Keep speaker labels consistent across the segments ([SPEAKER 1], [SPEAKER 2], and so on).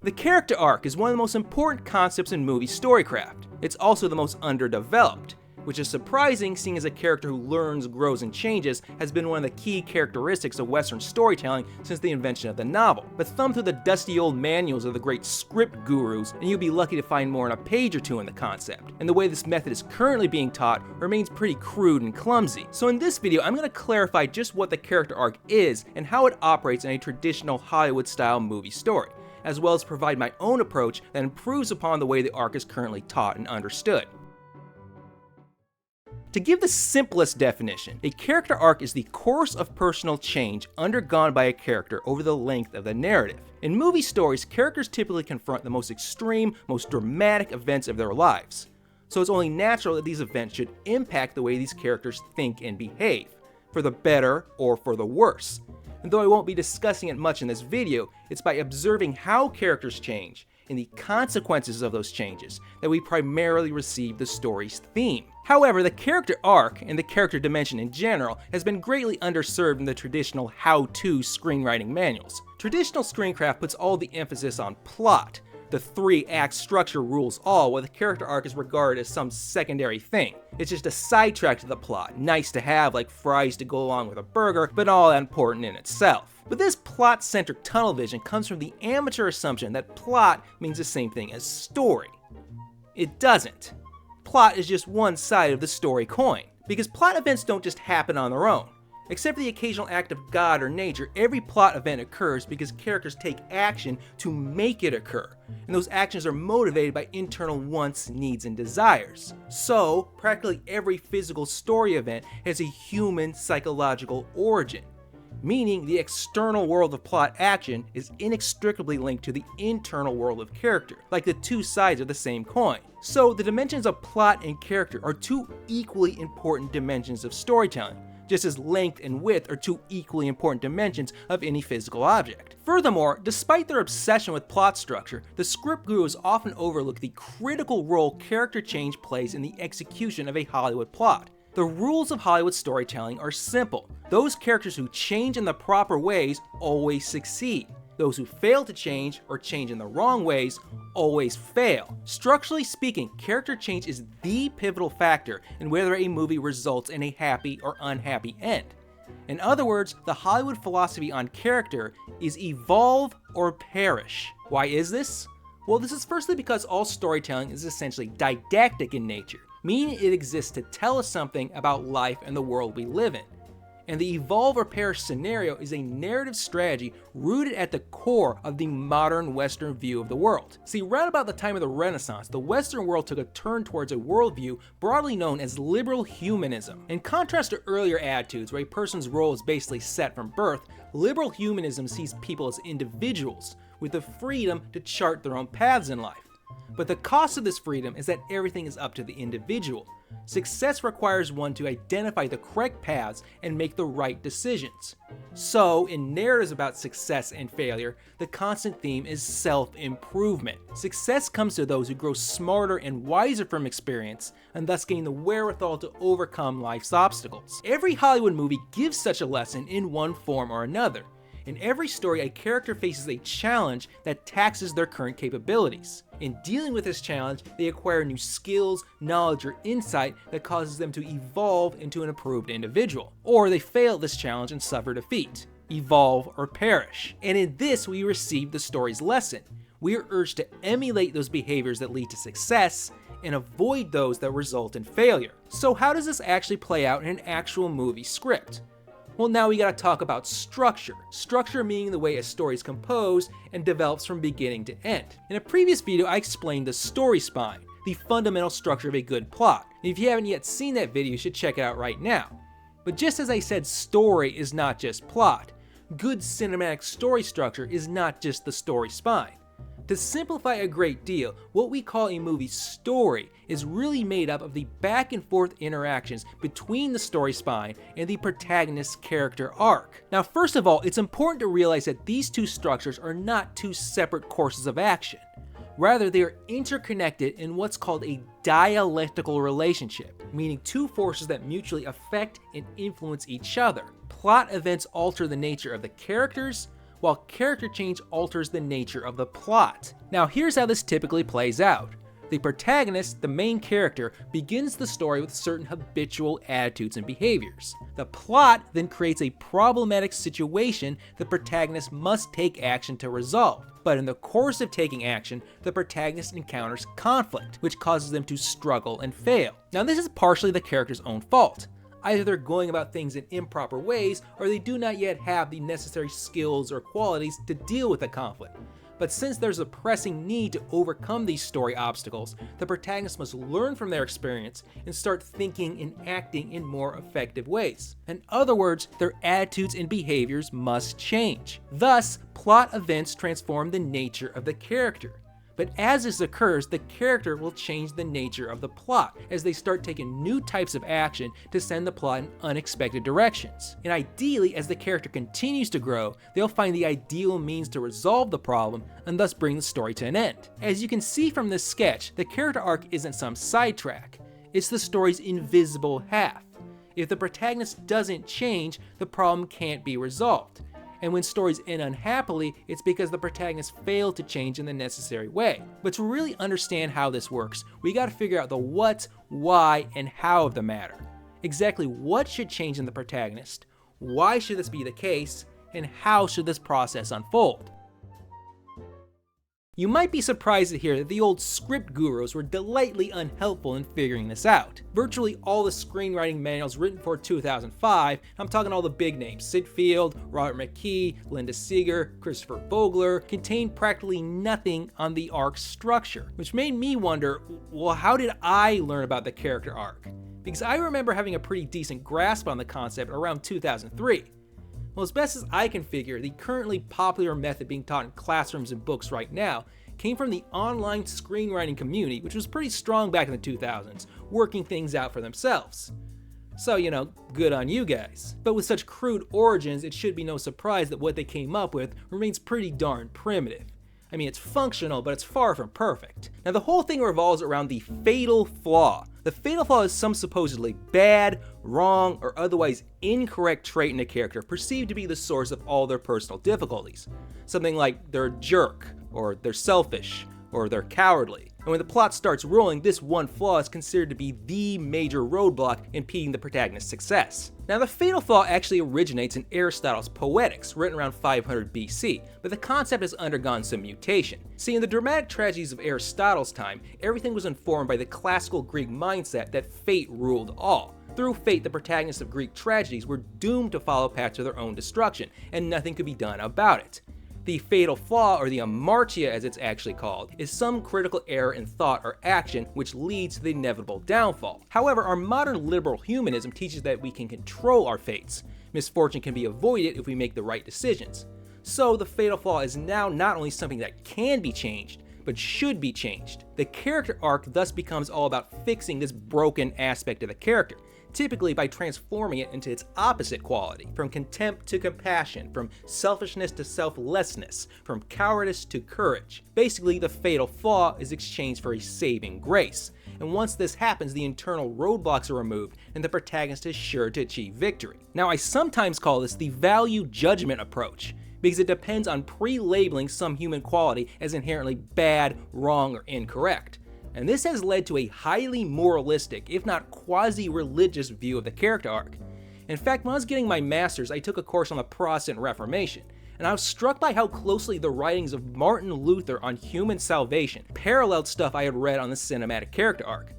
[SPEAKER 1] The character arc is one of the most important concepts in movie storycraft. It's also the most underdeveloped, which is surprising seeing as a character who learns, grows, and changes has been one of the key characteristics of Western storytelling since the invention of the novel. But thumb through the dusty old manuals of the great script gurus, and you'll be lucky to find more than a page or two in the concept. And the way this method is currently being taught remains pretty crude and clumsy. So in this video, I'm going to clarify just what the character arc is and how it operates in a traditional Hollywood-style movie story, as well as provide my own approach that improves upon the way the arc is currently taught and understood. To give the simplest definition, a character arc is the course of personal change undergone by a character over the length of the narrative. In movie stories, characters typically confront the most extreme, most dramatic events of their lives. So it's only natural that these events should impact the way these characters think and behave, for the better or for the worse. And though I won't be discussing it much in this video, it's by observing how characters change and the consequences of those changes that we primarily receive the story's theme. However, the character arc, and the character dimension in general, has been greatly underserved in the traditional how-to screenwriting manuals. Traditional screencraft puts all the emphasis on plot. The 3-act structure rules all, while the character arc is regarded as some secondary thing. It's just a sidetrack to the plot, nice to have like fries to go along with a burger, but not all that important in itself. But this plot-centric tunnel vision comes from the amateur assumption that plot means the same thing as story. It doesn't. Plot is just one side of the story coin, because plot events don't just happen on their own. Except for the occasional act of God or nature, every plot event occurs because characters take action to make it occur, and those actions are motivated by internal wants, needs, and desires. So, practically every physical story event has a human psychological origin, meaning the external world of plot action is inextricably linked to the internal world of character, like the two sides of the same coin. So the dimensions of plot and character are two equally important dimensions of storytelling, just as length and width are two equally important dimensions of any physical object. Furthermore, despite their obsession with plot structure, the script gurus often overlook the critical role character change plays in the execution of a Hollywood plot. The rules of Hollywood storytelling are simple. Those characters who change in the proper ways always succeed. Those who fail to change or change in the wrong ways always fail. Structurally speaking, character change is the pivotal factor in whether a movie results in a happy or unhappy end. In other words, the Hollywood philosophy on character is evolve or perish. Why is this? Well, this is firstly because all storytelling is essentially didactic in nature, meaning it exists to tell us something about life and the world we live in. And the evolve or perish scenario is a narrative strategy rooted at the core of the modern Western view of the world. See, right about the time of the Renaissance, the Western world took a turn towards a worldview broadly known as liberal humanism. In contrast to earlier attitudes where a person's role is basically set from birth, liberal humanism sees people as individuals with the freedom to chart their own paths in life. But the cost of this freedom is that everything is up to the individual. Success requires one to identify the correct paths and make the right decisions. So, in narratives about success and failure, the constant theme is self-improvement. Success comes to those who grow smarter and wiser from experience, and thus gain the wherewithal to overcome life's obstacles. Every Hollywood movie gives such a lesson in one form or another. In every story, a character faces a challenge that taxes their current capabilities. In dealing with this challenge, they acquire new skills, knowledge, or insight that causes them to evolve into an improved individual. Or they fail at this challenge and suffer defeat. Evolve or perish. And in this, we receive the story's lesson. We are urged to emulate those behaviors that lead to success and avoid those that result in failure. So how does this actually play out in an actual movie script? Well, now we gotta talk about structure. Structure meaning the way a story is composed and develops from beginning to end. In a previous video, I explained the story spine, the fundamental structure of a good plot. And if you haven't yet seen that video, you should check it out right now. But just as I said, story is not just plot. Good cinematic story structure is not just the story spine. To simplify a great deal, what we call a movie story is really made up of the back and forth interactions between the story spine and the protagonist's character arc. Now, first of all, it's important to realize that these two structures are not two separate courses of action. Rather, they are interconnected in what's called a dialectical relationship, meaning two forces that mutually affect and influence each other. Plot events alter the nature of the characters, while character change alters the nature of the plot. Now here's how this typically plays out. The protagonist, the main character, begins the story with certain habitual attitudes and behaviors. The plot then creates a problematic situation the protagonist must take action to resolve. But in the course of taking action, the protagonist encounters conflict, which causes them to struggle and fail. Now this is partially the character's own fault. Either they're going about things in improper ways, or they do not yet have the necessary skills or qualities to deal with the conflict. But since there's a pressing need to overcome these story obstacles, the protagonist must learn from their experience and start thinking and acting in more effective ways. In other words, their attitudes and behaviors must change. Thus, plot events transform the nature of the character. But as this occurs, the character will change the nature of the plot as they start taking new types of action to send the plot in unexpected directions. And ideally, as the character continues to grow, they'll find the ideal means to resolve the problem and thus bring the story to an end. As you can see from this sketch, the character arc isn't some sidetrack. It's the story's invisible half. If the protagonist doesn't change, the problem can't be resolved. And when stories end unhappily, it's because the protagonist failed to change in the necessary way. But to really understand how this works, we gotta figure out the what, why, and how of the matter. Exactly what should change in the protagonist, why should this be the case, and how should this process unfold? You might be surprised to hear that the old script gurus were delightfully unhelpful in figuring this out. Virtually all the screenwriting manuals written for 2005, I'm talking all the big names, Sid Field, Robert McKee, Linda Seeger, Christopher Vogler, contain practically nothing on the arc structure, which made me wonder, well, how did I learn about the character arc? Because I remember having a pretty decent grasp on the concept around 2003. Well, as best as I can figure, the currently popular method being taught in classrooms and books right now came from the online screenwriting community, which was pretty strong back in the 2000s, working things out for themselves. So, good on you guys. But with such crude origins, it should be no surprise that what they came up with remains pretty darn primitive. I mean, it's functional, but it's far from perfect. Now, the whole thing revolves around the fatal flaw. The fatal flaw is some supposedly bad, wrong, or otherwise incorrect trait in a character perceived to be the source of all their personal difficulties. Something like they're a jerk, or they're selfish, or they're cowardly. And when the plot starts rolling, this one flaw is considered to be the major roadblock impeding the protagonist's success. Now, the fatal flaw actually originates in Aristotle's Poetics, written around 500 BC, but the concept has undergone some mutation. See, in the dramatic tragedies of Aristotle's time, everything was informed by the classical Greek mindset that fate ruled all. Through fate, the protagonists of Greek tragedies were doomed to follow paths of their own destruction, and nothing could be done about it. The fatal flaw, or the amartia as it's actually called, is some critical error in thought or action which leads to the inevitable downfall. However, our modern liberal humanism teaches that we can control our fates. Misfortune can be avoided if we make the right decisions. So the fatal flaw is now not only something that can be changed, but should be changed. The character arc thus becomes all about fixing this broken aspect of the character, typically by transforming it into its opposite quality, from contempt to compassion, from selfishness to selflessness, from cowardice to courage. Basically, the fatal flaw is exchanged for a saving grace, and once this happens, the internal roadblocks are removed and the protagonist is sure to achieve victory. Now, I sometimes call this the value judgment approach, because it depends on pre-labeling some human quality as inherently bad, wrong, or incorrect. And this has led to a highly moralistic, if not quasi-religious view of the character arc. In fact, when I was getting my master's, I took a course on the Protestant Reformation, and I was struck by how closely the writings of Martin Luther on human salvation paralleled stuff I had read on the cinematic character arc.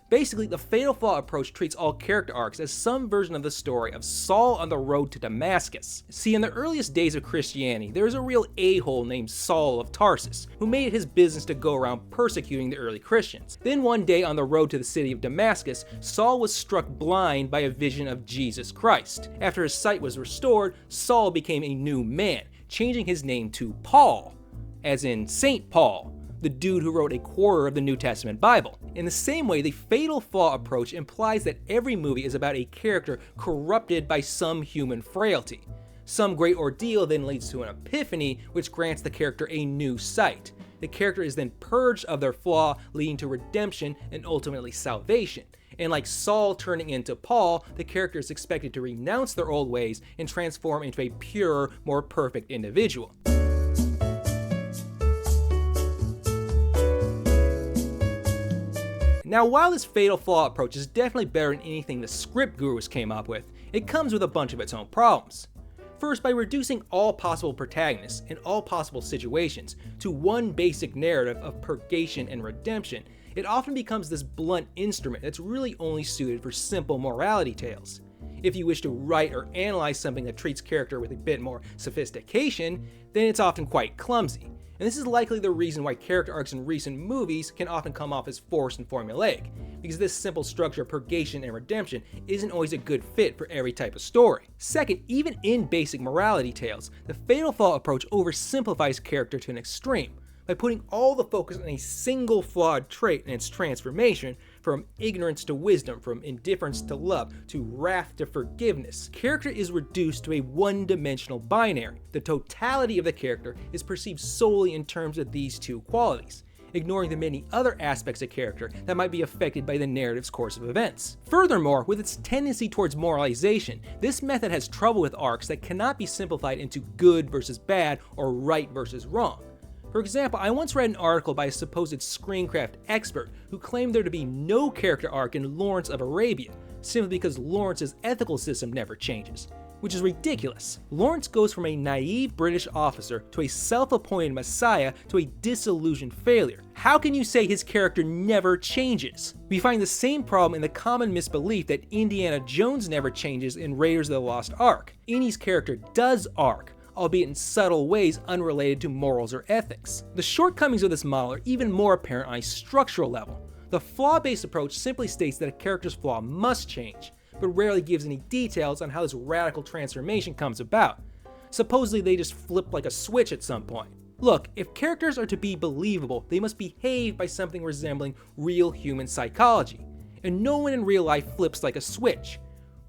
[SPEAKER 1] Basically, the fatal flaw approach treats all character arcs as some version of the story of Saul on the road to Damascus. See, in the earliest days of Christianity, there was a real a-hole named Saul of Tarsus, who made it his business to go around persecuting the early Christians. Then one day on the road to the city of Damascus, Saul was struck blind by a vision of Jesus Christ. After his sight was restored, Saul became a new man, changing his name to Paul, as in Saint Paul, the dude who wrote a quarter of the New Testament Bible. In the same way, the fatal flaw approach implies that every movie is about a character corrupted by some human frailty. Some great ordeal then leads to an epiphany, which grants the character a new sight. The character is then purged of their flaw, leading to redemption and ultimately salvation. And like Saul turning into Paul, the character is expected to renounce their old ways and transform into a purer, more perfect individual. Now, while this Fatal Flaw approach is definitely better than anything the script gurus came up with, it comes with a bunch of its own problems. First, by reducing all possible protagonists in all possible situations to one basic narrative of purgation and redemption, it often becomes this blunt instrument that's really only suited for simple morality tales. If you wish to write or analyze something that treats character with a bit more sophistication, then it's often quite clumsy. And this is likely the reason why character arcs in recent movies can often come off as forced and formulaic, because this simple structure of purgation and redemption isn't always a good fit for every type of story. Second, even in basic morality tales, the Fatal Flaw approach oversimplifies character to an extreme, by putting all the focus on a single flawed trait and its transformation from ignorance to wisdom, from indifference to love, to wrath to forgiveness. Character is reduced to a one-dimensional binary. The totality of the character is perceived solely in terms of these two qualities, ignoring the many other aspects of character that might be affected by the narrative's course of events. Furthermore, with its tendency towards moralization, this method has trouble with arcs that cannot be simplified into good versus bad or right versus wrong. For example, I once read an article by a supposed screencraft expert who claimed there to be no character arc in Lawrence of Arabia, simply because Lawrence's ethical system never changes, which is ridiculous. Lawrence goes from a naive British officer to a self-appointed messiah to a disillusioned failure. How can you say his character never changes? We find the same problem in the common misbelief that Indiana Jones never changes in Raiders of the Lost Ark. Indy's character does arc, albeit in subtle ways unrelated to morals or ethics. The shortcomings of this model are even more apparent on a structural level. The flaw-based approach simply states that a character's flaw must change, but rarely gives any details on how this radical transformation comes about. Supposedly they just flip like a switch at some point. Look, if characters are to be believable, they must behave by something resembling real human psychology, and no one in real life flips like a switch.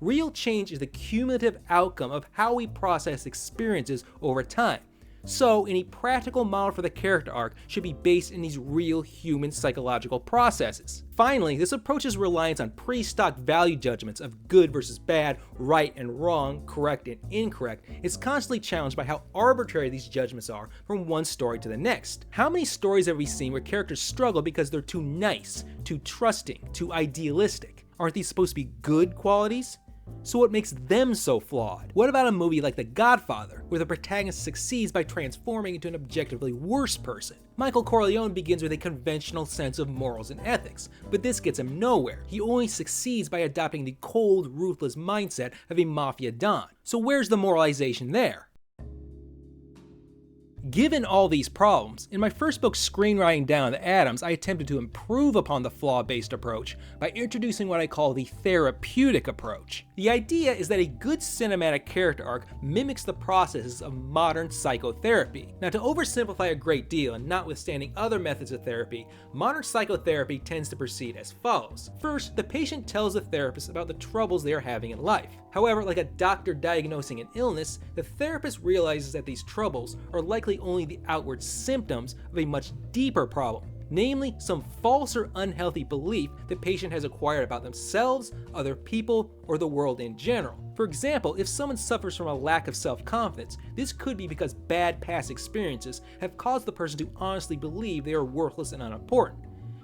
[SPEAKER 1] Real change is the cumulative outcome of how we process experiences over time. So, any practical model for the character arc should be based in these real human psychological processes. Finally, this approach's reliance on pre-stock value judgments of good versus bad, right and wrong, correct and incorrect is constantly challenged by how arbitrary these judgments are from one story to the next. How many stories have we seen where characters struggle because they're too nice, too trusting, too idealistic? Aren't these supposed to be good qualities? So what makes them so flawed? What about a movie like The Godfather, where the protagonist succeeds by transforming into an objectively worse person? Michael Corleone begins with a conventional sense of morals and ethics, but this gets him nowhere. He only succeeds by adopting the cold, ruthless mindset of a mafia don. So where's the moralization there? Given all these problems, in my first book Screenwriting Down the Atoms, I attempted to improve upon the flaw-based approach by introducing what I call the therapeutic approach. The idea is that a good cinematic character arc mimics the processes of modern psychotherapy. Now, to oversimplify a great deal, and notwithstanding other methods of therapy, modern psychotherapy tends to proceed as follows. First, the patient tells the therapist about the troubles they are having in life. However, like a doctor diagnosing an illness, the therapist realizes that these troubles are likely only the outward symptoms of a much deeper problem, namely some false or unhealthy belief the patient has acquired about themselves, other people, or the world in general. For example, if someone suffers from a lack of self-confidence, this could be because bad past experiences have caused the person to honestly believe they are worthless and unimportant.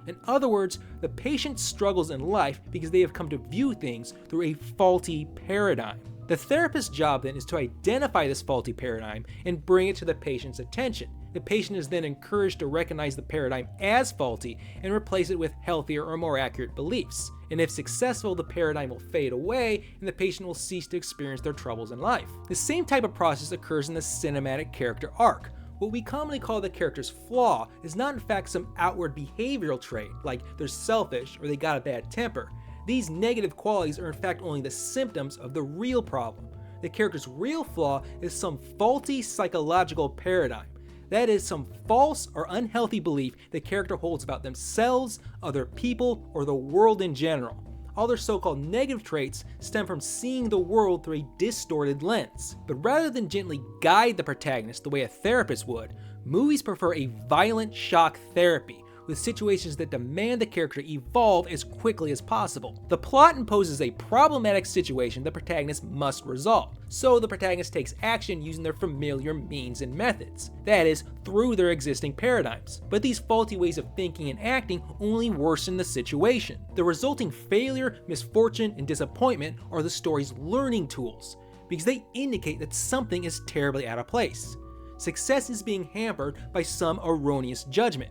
[SPEAKER 1] In other words, the patient struggles in life because they have come to view things through a faulty paradigm. The therapist's job then is to identify this faulty paradigm and bring it to the patient's attention. The patient is then encouraged to recognize the paradigm as faulty and replace it with healthier or more accurate beliefs. And if successful, the paradigm will fade away and the patient will cease to experience their troubles in life. The same type of process occurs in the cinematic character arc. What we commonly call the character's flaw is not in fact some outward behavioral trait, like they're selfish or they got a bad temper. These negative qualities are in fact only the symptoms of the real problem. The character's real flaw is some faulty psychological paradigm. That is, some false or unhealthy belief the character holds about themselves, other people, or the world in general. All their so-called negative traits stem from seeing the world through a distorted lens. But rather than gently guide the protagonist the way a therapist would, movies prefer a violent shock therapy, with situations that demand the character evolve as quickly as possible. The plot imposes a problematic situation the protagonist must resolve, so the protagonist takes action using their familiar means and methods, that is, through their existing paradigms. But these faulty ways of thinking and acting only worsen the situation. The resulting failure, misfortune, and disappointment are the story's learning tools, because they indicate that something is terribly out of place. Success is being hampered by some erroneous judgment.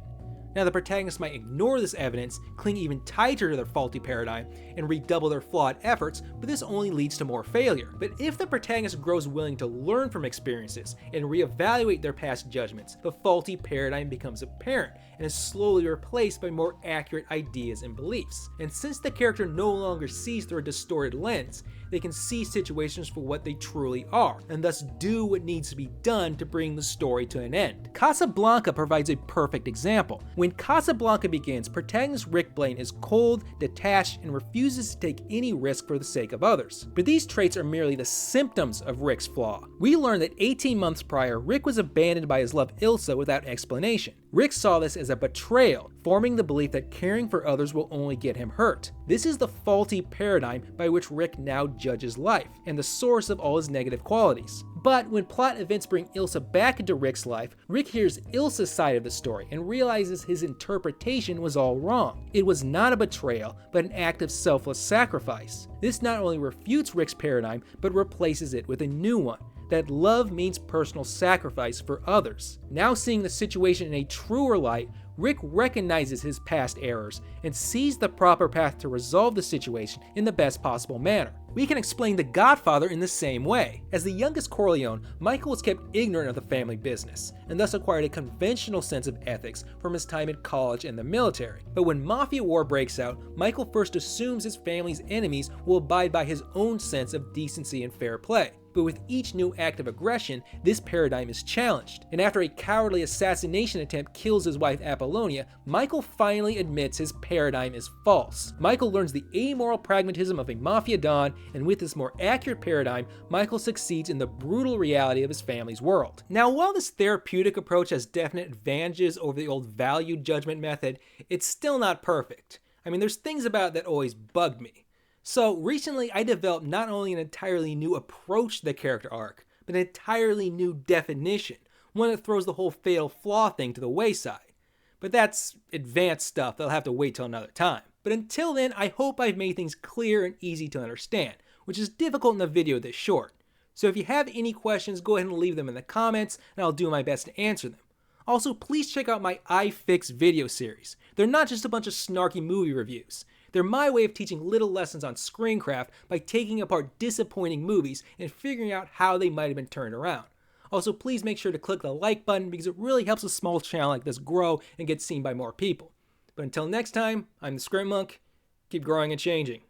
[SPEAKER 1] Now, the protagonist might ignore this evidence, cling even tighter to their faulty paradigm, and redouble their flawed efforts, but this only leads to more failure. But if the protagonist grows willing to learn from experiences and reevaluate their past judgments, the faulty paradigm becomes apparent and is slowly replaced by more accurate ideas and beliefs. And since the character no longer sees through a distorted lens, they can see situations for what they truly are, and thus do what needs to be done to bring the story to an end. Casablanca provides a perfect example. When Casablanca begins, protagonist Rick Blaine is cold, detached, and refuses to take any risk for the sake of others. But these traits are merely the symptoms of Rick's flaw. We learn that 18 months prior, Rick was abandoned by his love Ilsa without explanation. Rick saw this as a betrayal, forming the belief that caring for others will only get him hurt. This is the faulty paradigm by which Rick now judges life, and the source of all his negative qualities. But when plot events bring Ilsa back into Rick's life, Rick hears Ilsa's side of the story and realizes his interpretation was all wrong. It was not a betrayal, but an act of selfless sacrifice. This not only refutes Rick's paradigm, but replaces it with a new one, that love means personal sacrifice for others. Now seeing the situation in a truer light, Rick recognizes his past errors and sees the proper path to resolve the situation in the best possible manner. We can explain The Godfather in the same way. As the youngest Corleone, Michael was kept ignorant of the family business, and thus acquired a conventional sense of ethics from his time in college and the military. But when Mafia War breaks out, Michael first assumes his family's enemies will abide by his own sense of decency and fair play. But with each new act of aggression, this paradigm is challenged. And after a cowardly assassination attempt kills his wife Apollonia, Michael finally admits his paradigm is false. Michael learns the amoral pragmatism of a mafia don, and with this more accurate paradigm, Michael succeeds in the brutal reality of his family's world. Now, while this therapeutic approach has definite advantages over the old value judgment method, it's still not perfect. I mean, there's things about it that always bugged me. So recently I developed not only an entirely new approach to the character arc, but an entirely new definition, one that throws the whole fatal flaw thing to the wayside. But that's advanced stuff that'll have to wait till another time. But until then, I hope I've made things clear and easy to understand, which is difficult in a video this short. So if you have any questions, go ahead and leave them in the comments, and I'll do my best to answer them. Also, please check out my iFix video series. They're not just a bunch of snarky movie reviews. They're my way of teaching little lessons on screencraft by taking apart disappointing movies and figuring out how they might have been turned around. Also, please make sure to click the like button because it really helps a small channel like this grow and get seen by more people. But until next time, I'm the Script Monk. Keep growing and changing.